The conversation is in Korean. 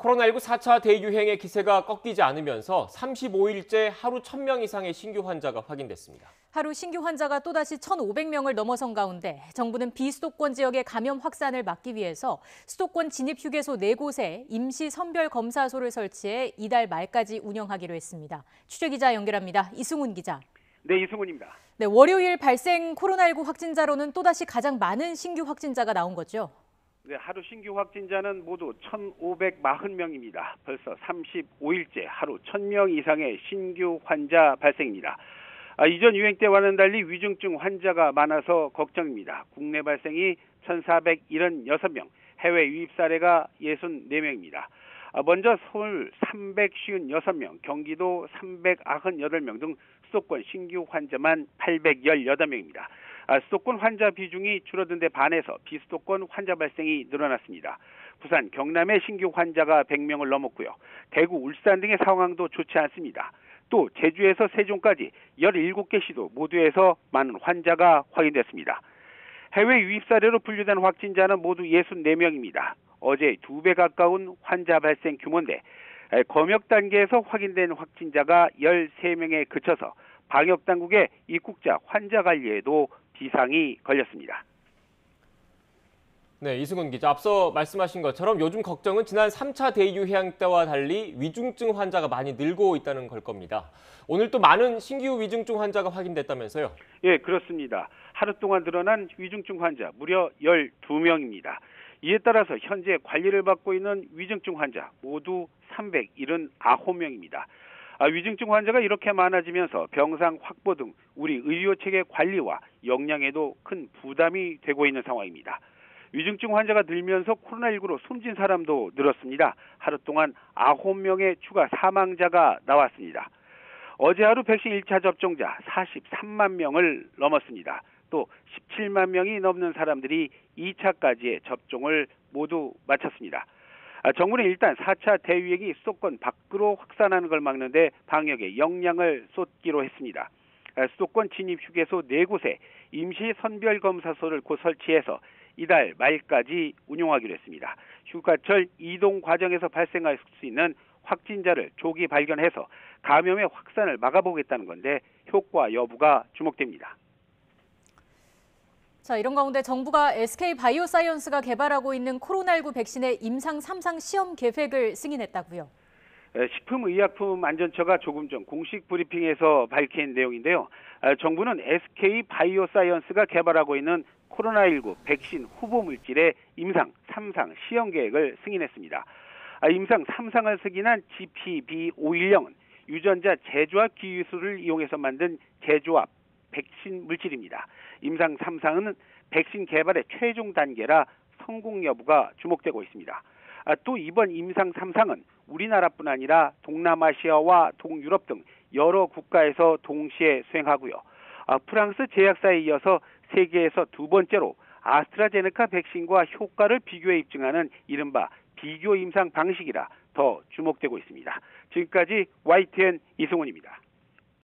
코로나19 4차 대유행의 기세가 꺾이지 않으면서 35일째 하루 1,000명 이상의 신규 환자가 확인됐습니다. 하루 신규 환자가 또다시 1,500명을 넘어선 가운데 정부는 비수도권 지역의 감염 확산을 막기 위해서 수도권 진입휴게소 4곳에 임시 선별검사소를 설치해 이달 말까지 운영하기로 했습니다. 취재기자 연결합니다. 이승훈 기자. 네, 이승훈입니다. 네, 월요일 발생 코로나19 확진자로는 또다시 가장 많은 신규 확진자가 나온 거죠? 네, 하루 신규 확진자는 모두 1,540명입니다. 벌써 35일째 하루 1,000명 이상의 신규 환자 발생입니다. 이전 유행 때와는 달리 위중증 환자가 많아서 걱정입니다. 국내 발생이 1,476명, 해외 유입 사례가 64명입니다. 먼저 서울 356명, 경기도 398명 등 수도권 신규 환자만 818명입니다. 수도권 환자 비중이 줄어든 데 반해서 비수도권 환자 발생이 늘어났습니다. 부산, 경남의 신규 환자가 100명을 넘었고요. 대구, 울산 등의 상황도 좋지 않습니다. 또 제주에서 세종까지 17개 시도 모두에서 많은 환자가 확인됐습니다. 해외 유입 사례로 분류된 확진자는 모두 64명입니다. 어제 2배 가까운 환자 발생 규모인데 검역 단계에서 확인된 확진자가 13명에 그쳐서 방역 당국의 입국자 환자 관리에도 비상이 걸렸습니다. 네, 이승훈 기자. 앞서 말씀하신 것처럼 요즘 걱정은 지난 3차 대유행 때와 달리 위중증 환자가 많이 늘고 있다는 걸 겁니다. 오늘 또 많은 신규 위중증 환자가 확인됐다면서요? 예, 그렇습니다. 하루 동안 늘어난 위중증 환자 무려 12명입니다. 이에 따라서 현재 관리를 받고 있는 위중증 환자 모두 379명입니다. 위중증 환자가 이렇게 많아지면서 병상 확보 등 우리 의료체계 관리와 역량에도 큰 부담이 되고 있는 상황입니다. 위중증 환자가 늘면서 코로나19로 숨진 사람도 늘었습니다. 하루 동안 9명의 추가 사망자가 나왔습니다. 어제 하루 백신 1차 접종자 43만 명을 넘었습니다. 또 17만 명이 넘는 사람들이 2차까지의 접종을 모두 마쳤습니다. 정부는 일단 4차 대유행이 수도권 밖으로 확산하는 걸 막는데 방역에 역량을 쏟기로 했습니다. 수도권 진입휴게소 4곳에 임시 선별검사소를 곧 설치해서 이달 말까지 운영하기로 했습니다. 휴가철 이동 과정에서 발생할 수 있는 확진자를 조기 발견해서 감염의 확산을 막아보겠다는 건데 효과 여부가 주목됩니다. 자, 이런 가운데 정부가 SK바이오사이언스가 개발하고 있는 코로나19 백신의 임상 3상 시험 계획을 승인했다고요? 식품의약품안전처가 조금 전 공식 브리핑에서 밝힌 내용인데요. 정부는 SK바이오사이언스가 개발하고 있는 코로나19 백신 후보 물질의 임상 3상 시험 계획을 승인했습니다. 임상 3상을 승인한 GPB510은 유전자 재조합 기술을 이용해서 만든 재조합 백신 물질입니다. 임상 3상은 백신 개발의 최종 단계라 성공 여부가 주목되고 있습니다. 또 이번 임상 3상은 우리나라뿐 아니라 동남아시아와 동유럽 등 여러 국가에서 동시에 수행하고요. 프랑스 제약사에 이어서 세계에서 두 번째로 아스트라제네카 백신과 효과를 비교해 입증하는 이른바 비교 임상 방식이라 더 주목되고 있습니다. 지금까지 YTN 이승훈입니다.